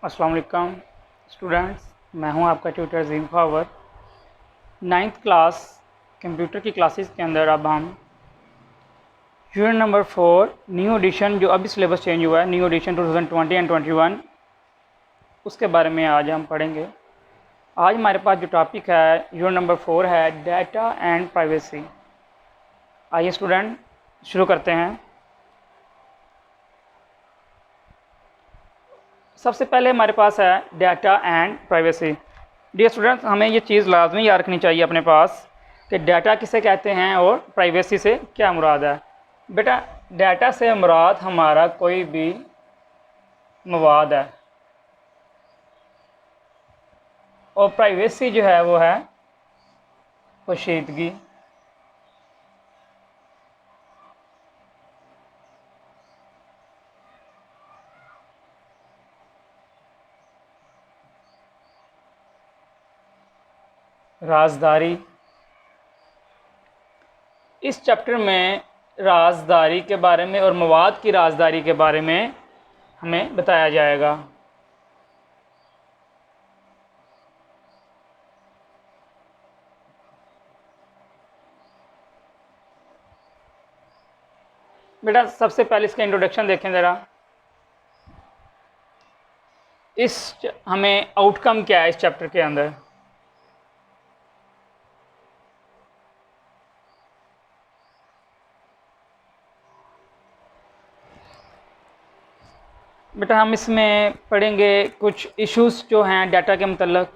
अस्सलाम वालेकुम स्टूडेंट्स, मैं हूं आपका ट्यूटर ज़ीम फावर। 9th क्लास कंप्यूटर की क्लासेस के अंदर अब हम यूनिट नंबर 4 न्यू एडिशन, जो अभी सिलेबस चेंज हुआ है, न्यू एडिशन 2020 एंड 21, उसके बारे में आज हम पढ़ेंगे। आज हमारे पास जो टॉपिक है यूनिट नंबर 4 है डाटा एंड प्राइवेसी। आइए स्टूडेंट शुरू करते हैं। सबसे पहले हमारे पास है data and privacy. Dear students, हमें ये चीज़ लाजमी याद रखनी चाहिए अपने पास कि डाटा किसे कहते हैं और प्राइवेसी से क्या मुराद है। बेटा, डाटा से मुराद हमारा कोई भी मवाद है और प्राइवेसी जो है वो है पोशीदगी। राजदारी। इस चैप्टर में राजदारी के बारे में और मवाद की राजदारी के बारे में हमें बताया जाएगा। बेटा, सबसे पहले इसका इंट्रोडक्शन देखें ज़रा। हमें आउटकम क्या है इस चैप्टर के अंदर। बेटा, हम इसमें पढ़ेंगे कुछ इश्यूज़ जो हैं डाटा के मतलब,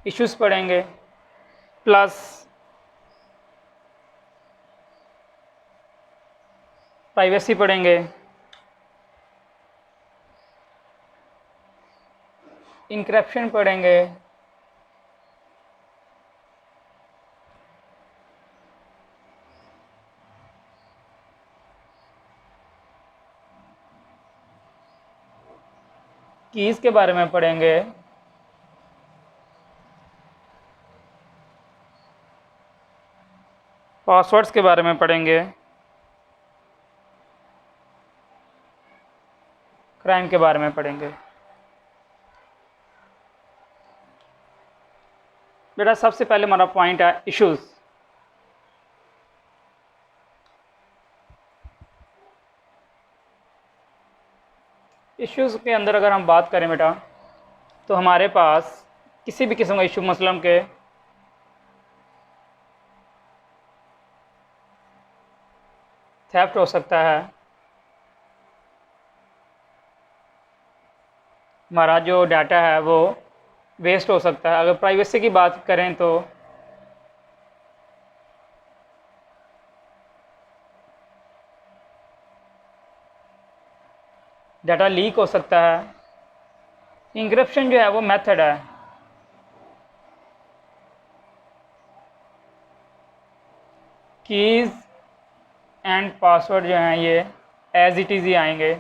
इश्यूज़ पढ़ेंगे, प्लस प्राइवेसी पढ़ेंगे, इंक्रिप्शन पढ़ेंगे, कीज़ के बारे में पढ़ेंगे, पासवर्ड्स के बारे में पढ़ेंगे, क्राइम के बारे में पढ़ेंगे। बेटा, सबसे पहले हमारा पॉइंट है इश्यूज़। इश्यूज़ के अंदर अगर हम बात करें बेटा, तो हमारे पास किसी भी किस्म का इशू, मसलन के थेफ्ट हो सकता है, हमारा जो डाटा है वो वेस्ट हो सकता है। अगर प्राइवेसी की बात करें तो डाटा लीक हो सकता है। इंक्रिप्शन जो है वो मेथड है, कीज़ एंड पासवर्ड जो हैं ये एज इट इज़ ही आएंगे।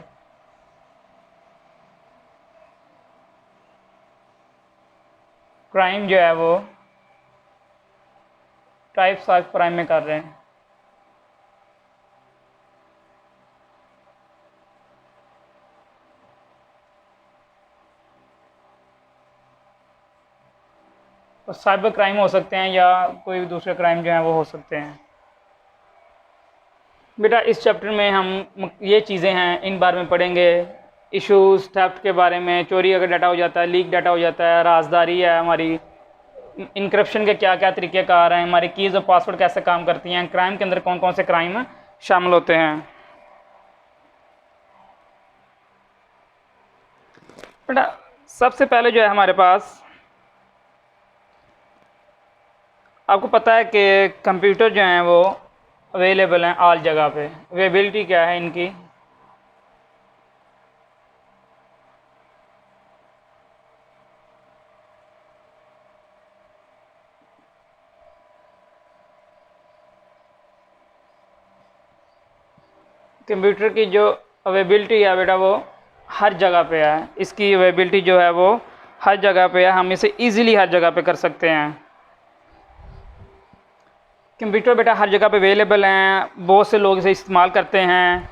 क्राइम जो है वो टाइप्स ऑफ क्राइम में कर रहे हैं। और साइबर क्राइम हो सकते हैं या कोई भी दूसरे क्राइम जो हैं वो हो सकते हैं। बेटा, इस चैप्टर में हम ये चीज़ें हैं इन बारे में पढ़ेंगे। इश्यूज़ थेफ्ट के बारे में, चोरी अगर डाटा हो जाता है, लीक डाटा हो जाता है, राजदारी है हमारी, इंक्रिप्शन के क्या क्या तरीक़ेकार हैं, हमारी कीज़ और पासवर्ड कैसे काम करती हैं, क्राइम के अंदर कौन कौन से क्राइम शामिल होते हैं। बेटा, सबसे पहले जो है हमारे पास, आपको पता है कि कंप्यूटर जो हैं वो अवेलेबल हैं ऑल जगह पे। अवेलेबिलिटी क्या है इनकी, कंप्यूटर की जो अवेलेबिलिटी है बेटा वो हर जगह पे है। इसकी अवेलेबिलिटी जो है वो हर जगह पे है, हम इसे इजीली हर जगह पे कर सकते हैं। कंप्यूटर बेटा हर जगह पे अवेलेबल हैं, बहुत से लोग इसे इस्तेमाल करते हैं।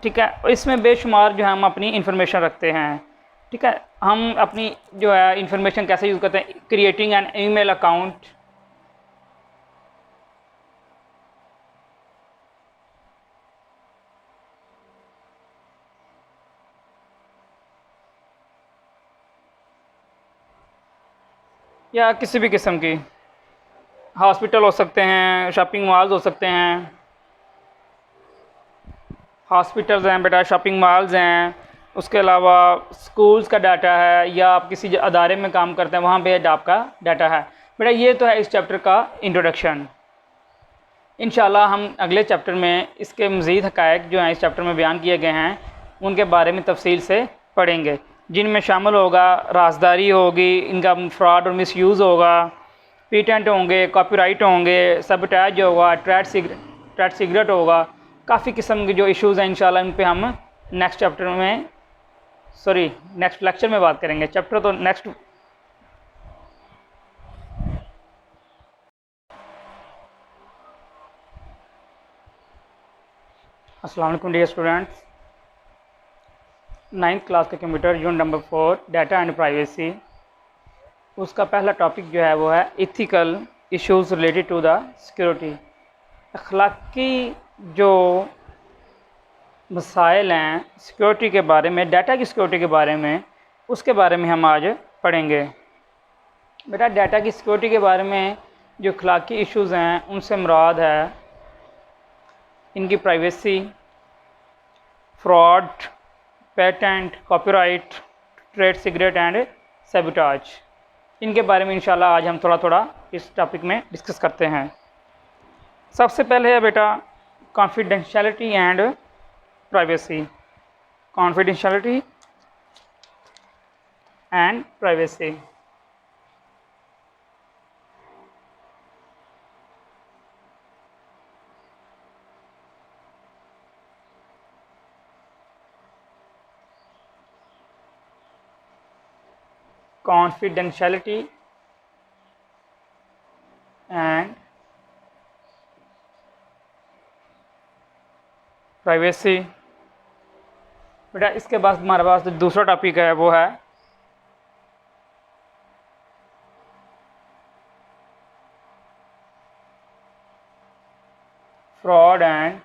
ठीक है। इसमें बेशुमार जो है हम अपनी इंफॉर्मेशन रखते हैं, ठीक है। हम अपनी जो है इंफॉर्मेशन कैसे यूज़ करते हैं, क्रिएटिंग एन ईमेल अकाउंट, या किसी भी किस्म की हॉस्पिटल हो सकते हैं, शॉपिंग मॉल्स हो सकते हैं, हॉस्पिटल्स हैं बेटा, शॉपिंग मॉल्स हैं, उसके अलावा स्कूल्स का डाटा है, या आप किसी अदारे में काम करते हैं वहाँ पे आपका डाटा है बेटा। ये तो है इस चैप्टर का इंट्रोडक्शन। इंशाल्लाह हम अगले चैप्टर में इसके मज़ीद हक़ाइक़ जो हैं इस चैप्टर में बयान किए गए हैं उनके बारे में तफसील से पढ़ेंगे, जिनमें शामिल होगा राजदारी होगी, इनका फ्रॉड और मिसयूज़ होगा, पेटेंट होंगे, कॉपीराइट होंगे, सबटाइज होगा, ट्रेड सीक्रेट होगा। काफ़ी किस्म के जो इश्यूज़ हैं इंशाल्लाह इन पे हम नेक्स्ट लेक्चर में बात करेंगे। चैप्टर तो नेक्स्ट। अस्सलाम वालेकुम डियर स्टूडेंट्स, 9th क्लास का computer unit number 4 data and privacy, उसका पहला टॉपिक जो है वो है ethical issues related to the security. अखलाकी जो मसाइल हैं सिक्योरिटी के बारे में, डाटा की सिक्योरिटी के बारे में, उसके बारे में हम आज पढ़ेंगे बेटा। डाटा की सिक्योरिटी के बारे में जो अखलाकी इश्यूज़ हैं उनसे मुराद है इनकी privacy, fraud, patent, copyright, trade secret and sabotage. इनके बारे में इंशाल्लाह आज हम थोड़ा थोड़ा इस टॉपिक में डिस्कस करते हैं। सबसे पहले है बेटा confidentiality and privacy. Confidentiality and privacy. confidentiality and privacy. बेटा इसके बाद हमारे पास जो दूसरा टॉपिक है वो है फ्रॉड एंड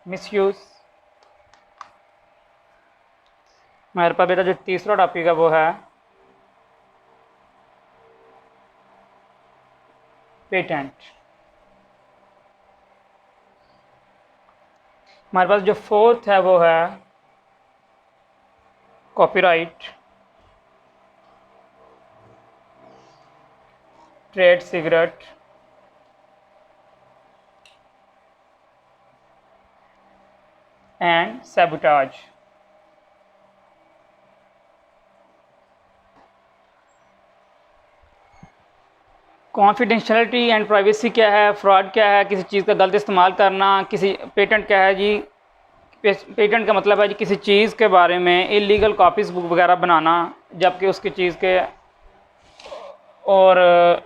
मिसयूज़। हमारे पास बेटा जो तीसरा टॉपिक है वो है पेटेंट। हमारे पास जो फोर्थ है वो है copyright, trade secret and sabotage. Confidentiality and privacy क्या है, फ्रॉड क्या है, किसी चीज़ का गलत इस्तेमाल करना, किसी पेटेंट क्या है जी, पेटेंट का मतलब है जी किसी चीज़ के बारे में इलीगल कॉपीज़ बुक वगैरह बनाना, जबकि उसकी चीज़ के, और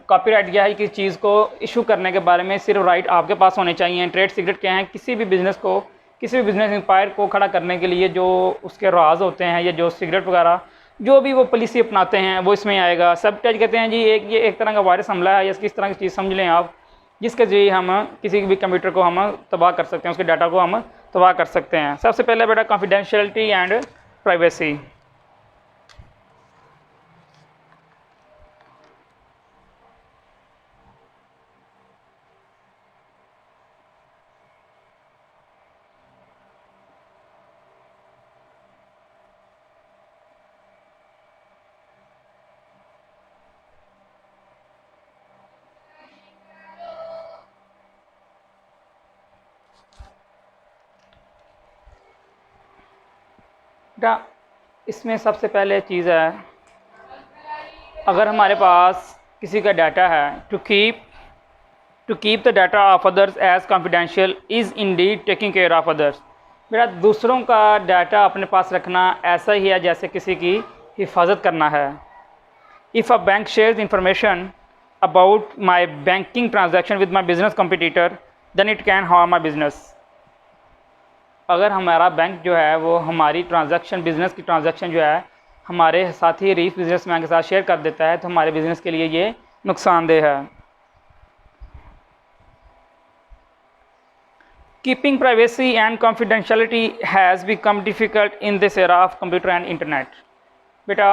कॉपीराइट क्या है किसी चीज़ को इशू करने के बारे में सिर्फ राइट आपके पास होने चाहिए। ट्रेड सीक्रेट क्या है, किसी भी बिज़नेस को, किसी भी बिज़नेस एम्पायर को खड़ा करने के लिए जो उसके राज होते हैं या जो सीक्रेट वगैरह जो भी वो पॉलिसी अपनाते हैं वो इसमें आएगा। सबटाइज कहते हैं जी ये एक तरह का वायरस हमला है या इस तरह की चीज़ समझ लें आप, जिसके जरिए हम किसी भी कंप्यूटर को हम तबाह कर सकते हैं, उसके डाटा को हम तबाह कर सकते हैं। सबसे पहले बेटा कॉन्फिडेंशियलिटी एंड प्राइवेसी। इसमें सबसे पहले चीज़ है, अगर हमारे पास किसी का डाटा है, to keep the data of others as confidential is indeed taking care of others. मेरा दूसरों का डाटा अपने पास रखना ऐसा ही है जैसे किसी की हिफाजत करना है। If a bank shares information about my banking transaction with my business competitor, then it can harm my business. अगर हमारा बैंक जो है वो हमारी ट्रांजैक्शन, बिज़नेस की ट्रांजैक्शन जो है हमारे साथी रीफ बिजनेसमैन के साथ शेयर कर देता है तो हमारे बिज़नेस के लिए ये नुकसानदेह है। Keeping privacy and confidentiality has become difficult in this era of computer and internet. बेटा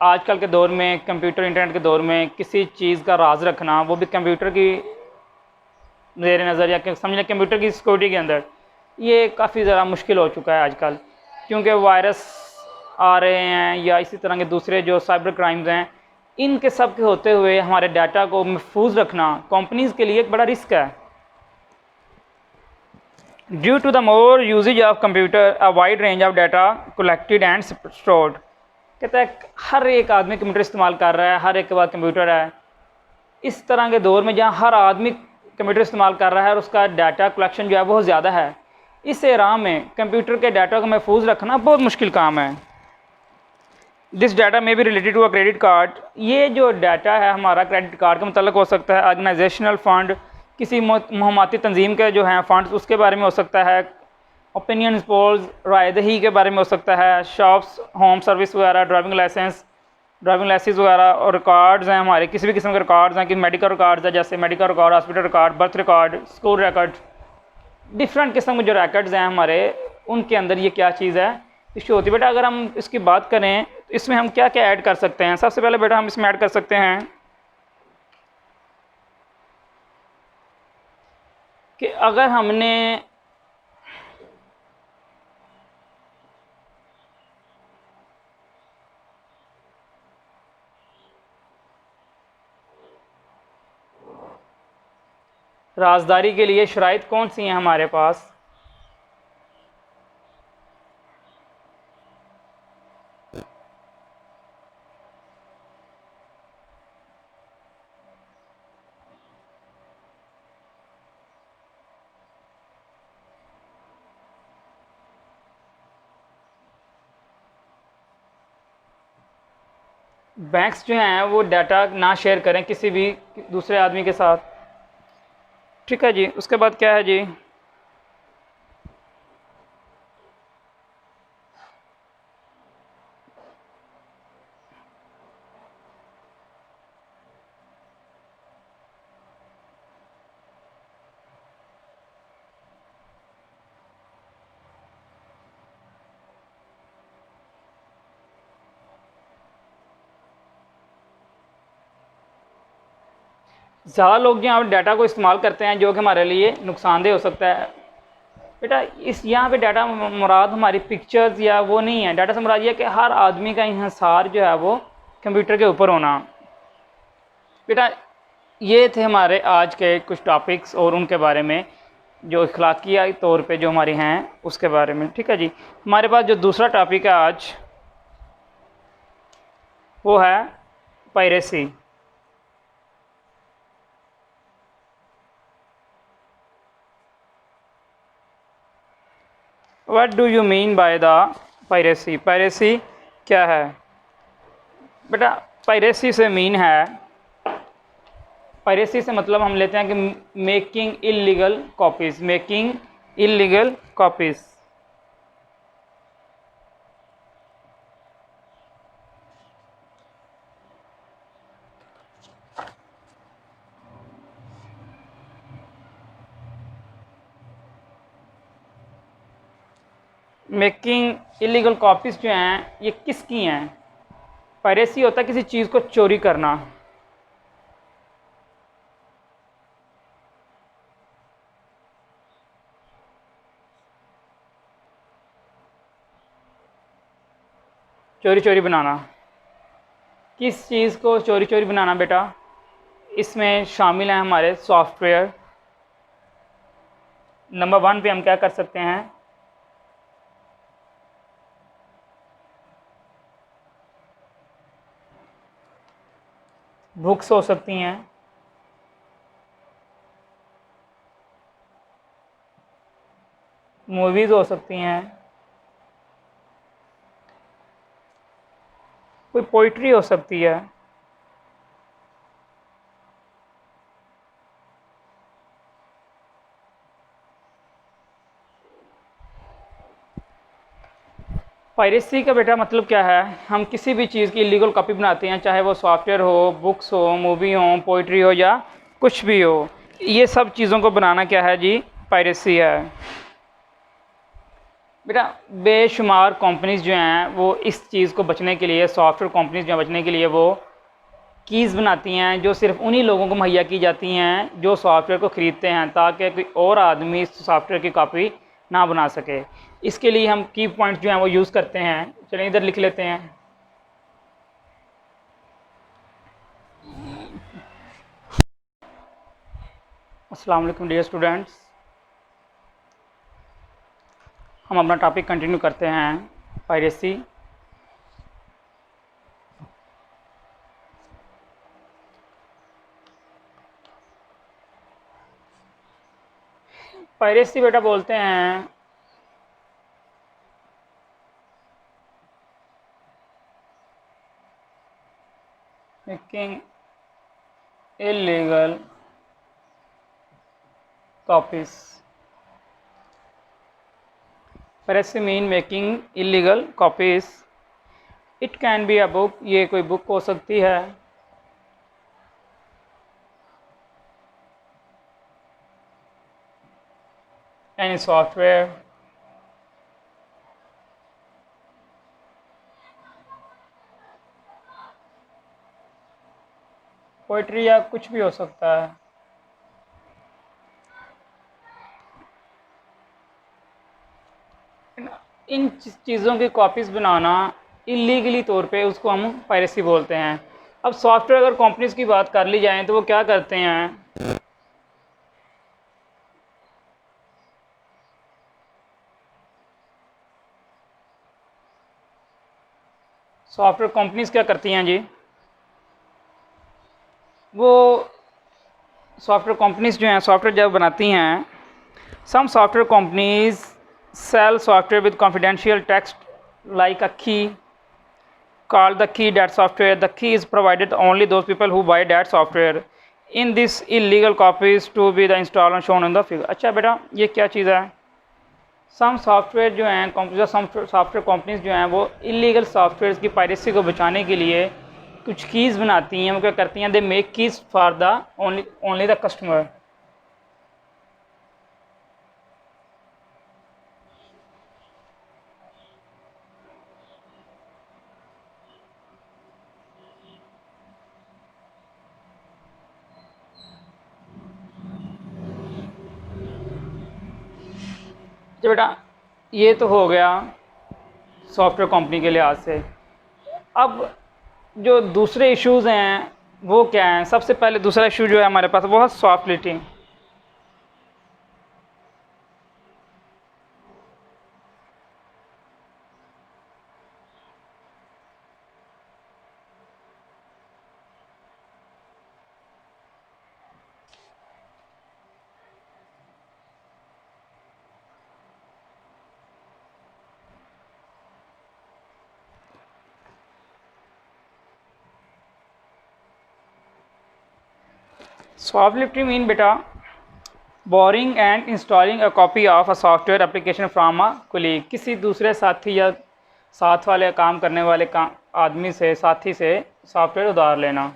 आजकल के दौर में, कंप्यूटर इंटरनेट के दौर में किसी चीज़ का राज रखना, वो भी कंप्यूटर की ज़ेर नज़र या समझ लें कंप्यूटर की सिक्योरिटी के अंदर, ये काफ़ी ज़्यादा मुश्किल हो चुका है आजकल, क्योंकि वायरस आ रहे हैं या इसी तरह के दूसरे जो साइबर क्राइम्स हैं, इनके सब के होते हुए हमारे डाटा को महफूज रखना कंपनीज़ के लिए एक बड़ा रिस्क है। Due to the more usages of computer a wide range of data collected and stored. कहता है हर एक आदमी कंप्यूटर इस्तेमाल कर रहा है, हर एक के पास कंप्यूटर है। इस तरह के दौर में जहाँ हर आदमी कंप्यूटर इस्तेमाल कर रहा है और उसका डाटा कलेक्शन जो है बहुत ज़्यादा है, इस एरा में कंप्यूटर के डाटा को महफूज रखना बहुत मुश्किल काम है। दिस डाटा में भी related to a credit card. ये जो डाटा है हमारा क्रेडिट कार्ड के मतलब हो सकता है, ऑर्गेनाइजेशनल फ़ंड, किसी मुहम्मती तंजीम के जो हैं फ़ंड्स उसके बारे में हो सकता है, ओपिनियन पोल्स, राय दही के बारे में हो सकता है, शॉप्स, होम सर्विस वगैरह, ड्राइविंग लाइसेंस वगैरह, और रिकॉर्ड्स हैं हमारे किसी भी किस्म के रिकॉर्ड्स हैं कि मेडिकल रिकॉर्ड्स हैं, जैसे medical record, hospital record, birth record, school record, different किस्म के जो रिकॉर्ड्स हैं हमारे, उनके अंदर ये क्या चीज़ है इशू होती है। बेटा अगर हम इसकी बात करें तो इसमें हम क्या क्या ऐड कर सकते हैं। सबसे पहले बेटा हम इसमें ऐड कर सकते हैं कि अगर हमने राजदारी के लिए शराइत कौन सी हैं हमारे पास, बैंक्स जो हैं वो डाटा ना शेयर करें किसी भी दूसरे आदमी के साथ। ठीक है जी, उसके बाद क्या है जी, ज़्यादा लोग जो हैं डाटा को इस्तेमाल करते हैं जो कि हमारे लिए नुकसानदेह हो सकता है। बेटा इस यहाँ पे डाटा मुराद हमारी पिक्चर्स या वो नहीं है, डाटा से मुराद ये है कि हर आदमी का इंहसार जो है वो कंप्यूटर के ऊपर होना। बेटा ये थे हमारे आज के कुछ टॉपिक्स और उनके बारे में जो अखलाकी तौर पे जो हमारी हैं उसके बारे में। ठीक है जी, हमारे पास जो दूसरा टॉपिक है आज वो है piracy. What do you mean by the piracy? Piracy क्या है बेटा? पायरेसी से मीन है, पायरेसी से मतलब हम लेते हैं कि making illegal copies, making illegal copies. Making illegal copies जो हैं ये किसकी हैं? पायरेसी होता है किसी चीज़ को चोरी करना। चोरी चोरी बनाना, किस चीज़ को चोरी चोरी बनाना बेटा? इसमें शामिल हैं हमारे सॉफ्टवेयर। नंबर 1 पे हम क्या कर सकते हैं, बुक्स हो सकती हैं, मूवीज़ हो सकती हैं, कोई पोइट्री हो सकती है, पायरेसी का बेटा मतलब क्या है, हम किसी भी चीज़ की इलीगल कॉपी बनाते हैं, चाहे वो सॉफ्टवेयर हो, बुक्स हो, मूवी हो, पोइट्री हो या कुछ भी हो, ये सब चीज़ों को बनाना क्या है जी, पायरेसी है। बेटा बेशुमार कंपनीज़ जो हैं वो इस चीज़ को बचने के लिए, सॉफ्टवेयर कंपनीज़ जो बचने के लिए वो कीज़ बनाती हैं जो सिर्फ उन्हीं लोगों को मुहैया की जाती हैं जो सॉफ्टवेयर को ख़रीदते हैं, ताकि कोई और आदमी इस सॉफ्टवेयर की कॉपी ना बना सके। इसके लिए हम की पॉइंट्स जो हैं वो यूज़ करते हैं। चलिए इधर लिख लेते हैं। अस्सलाम वालेकुम डियर स्टूडेंट्स, हम अपना टॉपिक कंटिन्यू करते हैं, पायरेसी। पायरेसी बेटा बोलते हैं making illegal copies. Piracy mean making illegal copies. It can be a book, ये कोई बुक हो सकती है, एनी सॉफ्टवेयर, पोइट्री या कुछ भी हो सकता है। इन चीज़ों की कॉपीज़ बनाना इलीगली तौर पे उसको हम पायरेसी बोलते हैं। अब सॉफ्टवेयर अगर कंपनीज़ की बात कर ली जाए तो वो क्या करते हैं, सॉफ्टवेयर कंपनीज़ क्या करती हैं जी, वो सॉफ्टवेयर कंपनीज़ जो हैं सॉफ्टवेयर जब बनाती हैं, some software companies sell software with confidential text like a key called the key that software. The key is provided only those people who buy that software. In this illegal copies to be the installed and shown in the figure. अच्छा बेटा ये क्या चीज़ है, some software जो हैं software companies जो हैं वो इलीगल सॉफ्टवेयर की पायरेसी को बचाने के लिए कुछ कीज़ बनाती हैं। वो क्या करती हैं, they make keys for the only the customer. तो बेटा ये तो हो गया सॉफ्टवेयर कंपनी के लिहाज से। अब जो दूसरे इश्यूज़ हैं वो क्या हैं, सबसे पहले दूसरा इशू जो है हमारे पास वो है सॉफ्टलिटी। सॉफ्टलिटी मीन बेटा boring and installing a copy of a software application from a colleague, किसी दूसरे साथी या साथ वाले काम करने वाले आदमी से, साथी से सॉफ्टवेयर उधार लेना।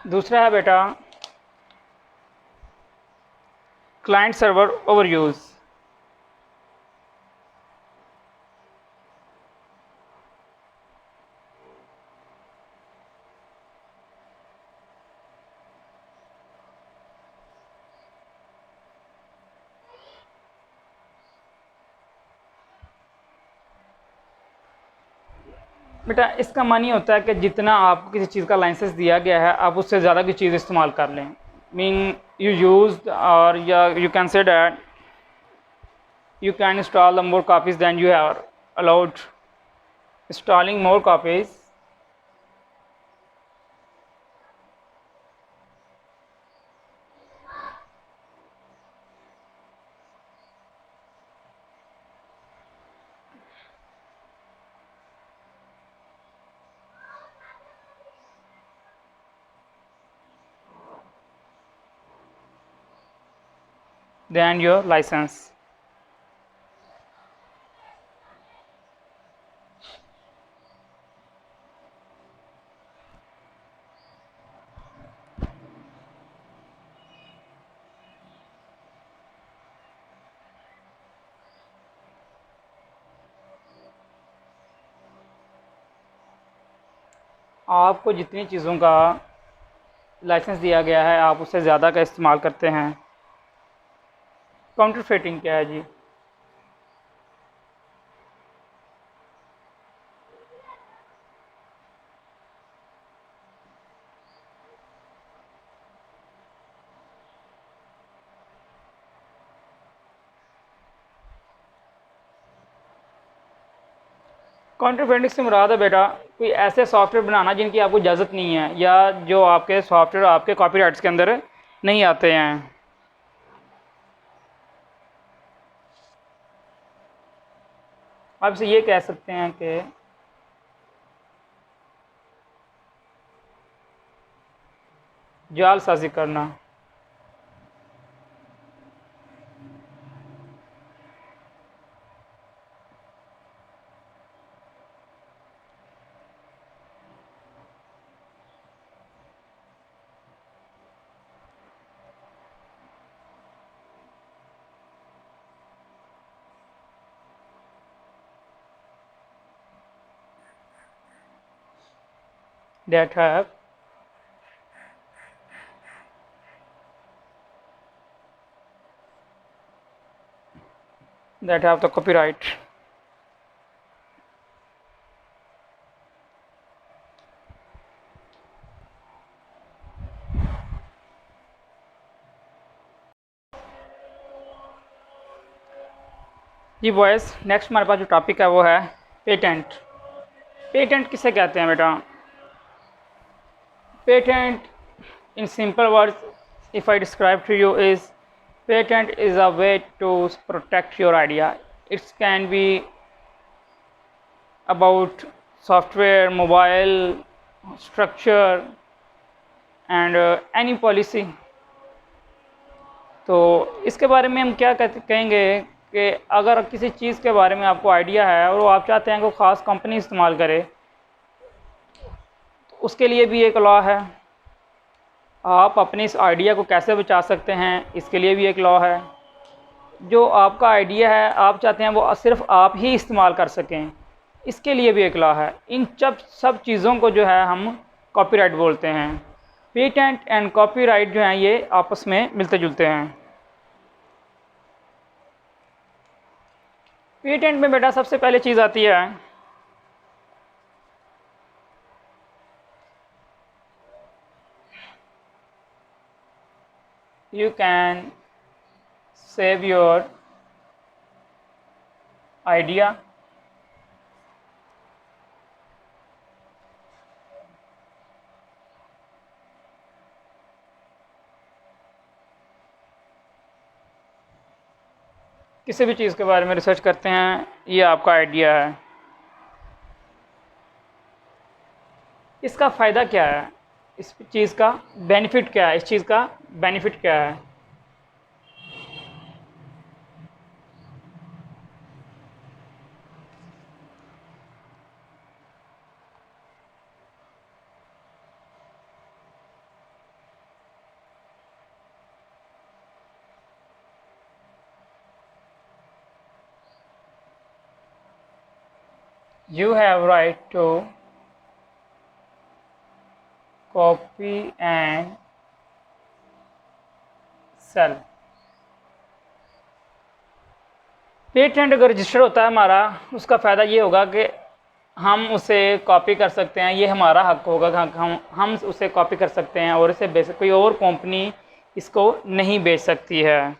दूसरा है बेटा क्लाइंट सर्वर ओवरयूज़। बेटा इसका मानी होता है कि जितना आपको किसी चीज़ का लाइसेंस दिया गया है आप उससे ज़्यादा की चीज़ इस्तेमाल कर लें। मीन यू यूज और या you can say that you can install the more copies than you are allowed. Installing more copies than your license. आपको जितनी चीज़ों का लाइसेंस दिया गया है आप उससे ज़्यादा का इस्तेमाल करते हैं। काउंटरफेटिंग क्या है जी? काउंटरफेटिंग से मुराद है बेटा कोई ऐसे सॉफ्टवेयर बनाना जिनकी आपको इजाज़त नहीं है या जो आपके सॉफ्टवेयर आपके कॉपीराइट्स के अंदर नहीं आते हैं। आप इसे ये कह सकते हैं कि जालसाजी करना। that have the copyright. जी बॉयज़, नेक्स्ट हमारे पास जो टॉपिक है वो है पेटेंट। पेटेंट किसे कहते हैं बेटा? Patent in simple words, if I describe to you, is patent is a way to protect your idea. It can be about software, mobile, structure and any policy. तो इसके बारे में हम क्या कहेंगे कि अगर किसी चीज़ के बारे में आपको आइडिया है और वो आप चाहते हैं कि वो ख़ास कंपनी इस्तेमाल करे, तो उसके लिए भी एक लॉ है। आप अपने इस आइडिया को कैसे बचा सकते हैं, इसके लिए भी एक लॉ है। जो आपका आइडिया है आप चाहते हैं वो सिर्फ आप ही इस्तेमाल कर सकें, इसके लिए भी एक लॉ है। इन सब चीज़ों को जो है हम कॉपीराइट बोलते हैं। पेटेंट एंड कॉपीराइट जो हैं ये आपस में मिलते जुलते हैं। पेटेंट में बेटा सबसे पहले चीज़ आती है you can save your idea किसी भी चीज़ के बारे में रिसर्च करते हैं, ये आपका आइडिया है। इसका फ़ायदा क्या है? इस चीज़ का बेनिफिट क्या है? इस चीज़ का बेनिफिट क्या है? You have right to copy and sell। Patent अगर रजिस्टर होता है हमारा, उसका फ़ायदा ये होगा कि हम उसे कॉपी कर सकते हैं, ये हमारा हक होगा कि हम उसे कॉपी कर सकते हैं और इसे बेच, कोई और कंपनी इसको नहीं बेच सकती है।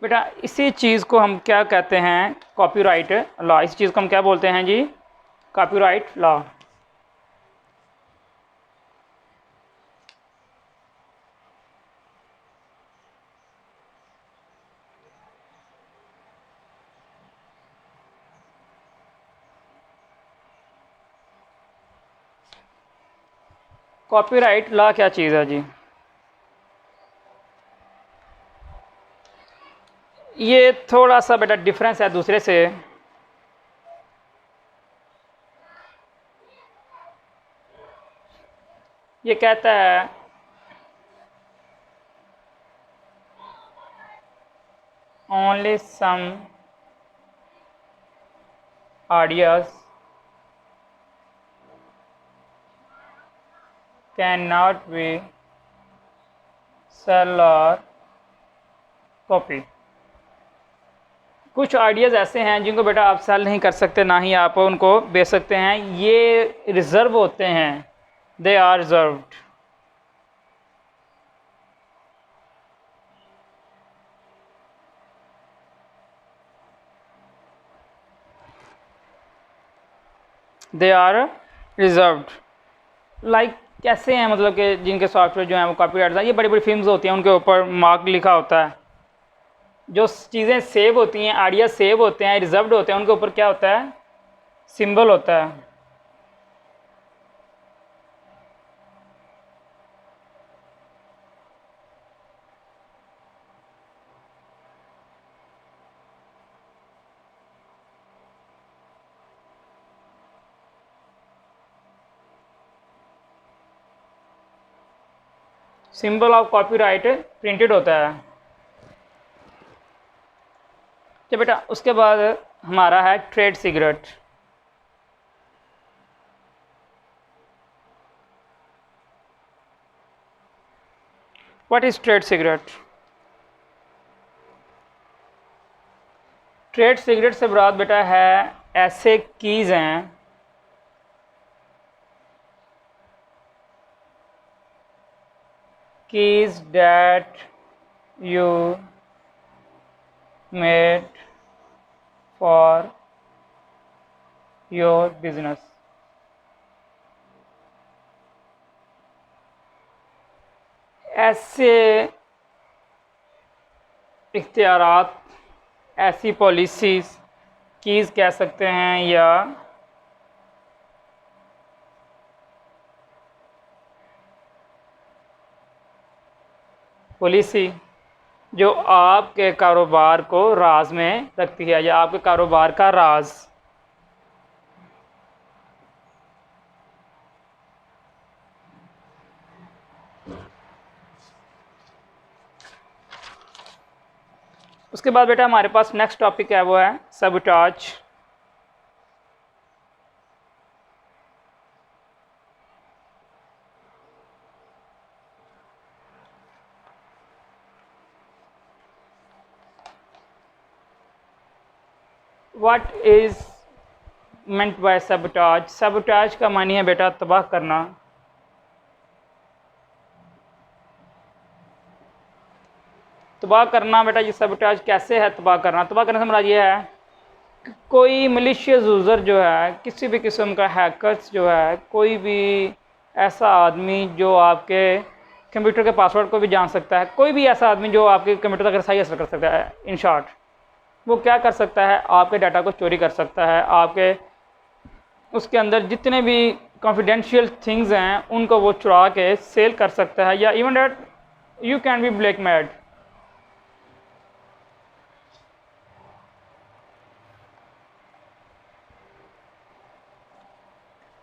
बेटा इसी चीज़ को हम क्या कहते हैं? Copyright law. इस चीज़ को हम क्या बोलते हैं जी? Copyright law. कॉपीराइट लॉ क्या चीज़ है जी? ये थोड़ा सा बेटा डिफरेंस है दूसरे से। ये कहता है only some ideas cannot be sell or copy। कुछ आइडियाज़ ऐसे हैं जिनको बेटा आप सेल नहीं कर सकते, ना ही आप उनको बेच सकते हैं। ये रिज़र्व होते हैं, they are reserved. They are reserved. Like कैसे हैं, मतलब कि जिनके सॉफ्टवेयर जो हैं वो कॉपीराइट है। ये बड़ी बड़ी फिल्म्स होती हैं, उनके ऊपर मार्क लिखा होता है। जो चीज़ें सेव होती हैं, आइडिया सेव होते हैं, रिजर्व्ड होते हैं, उनके ऊपर क्या होता है, सिंबल होता है। सिंबल ऑफ कॉपीराइट प्रिंटेड होता है। तो बेटा उसके बाद हमारा है trade secret. What is trade secret? Trade secret से मुराद बेटा है ऐसे कीज हैं keys that you made for your business। ऐसे इख्तियारात, ऐसी पॉलिसीज़ कीज़ कह सकते हैं, या पॉलिसी जो आपके कारोबार को राज में रखती है, या आपके कारोबार का राज। उसके बाद बेटा हमारे पास नेक्स्ट टॉपिक है, वो है sabotage. What is meant by sabotage? Sabotage का मानी है बेटा तबाह करना। तबाह करना बेटा, ये सबटाज कैसे है तबाह करना? तबाह करने से मुराद ये है कि कोई मलिशियस यूज़र जो है, किसी भी किस्म का हैकर्स जो है, कोई भी ऐसा आदमी जो आपके कंप्यूटर के पासवर्ड को भी जान सकता है, कोई भी ऐसा आदमी जो आपके कंप्यूटर तक रसाई हासिल कर सकता है, इन शॉर्ट वो क्या कर सकता है, आपके डाटा को चोरी कर सकता है। आपके उसके अंदर जितने भी कॉन्फिडेंशियल थिंग्स हैं उनको वो चुरा के सेल कर सकता है, या even that you can be blackmailed.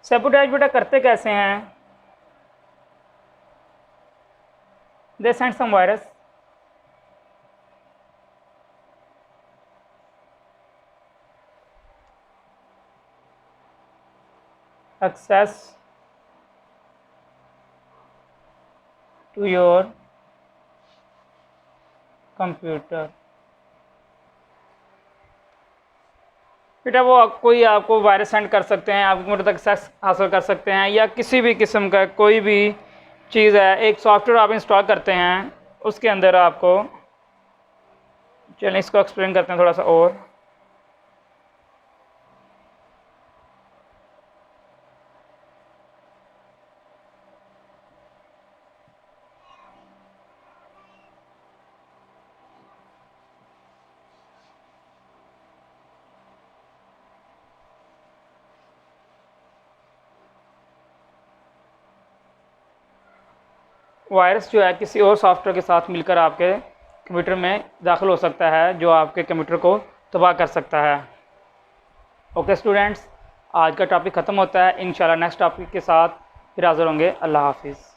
Sabotage बेटा करते कैसे हैं? They send some virus, access to your computer। बेटा वो कोई आपको वायरस सेंड कर सकते हैं, आपके कंप्यूटर तक एक्सेस हासिल कर सकते हैं, या किसी भी किस्म का कोई भी चीज़ है, एक सॉफ्टवेयर आप इंस्टॉल करते हैं उसके अंदर आपको, चलिए इसको एक्सप्लेन करते हैं थोड़ा सा और। वायरस जो है किसी और सॉफ्टवेयर के साथ मिलकर आपके कंप्यूटर में दाखिल हो सकता है जो आपके कंप्यूटर को तबाह कर सकता है। ओके स्टूडेंट्स, आज का टॉपिक ख़त्म होता है। इंशाल्लाह नेक्स्ट टॉपिक के साथ फिर हाज़िर होंगे। अल्लाह हाफिज़।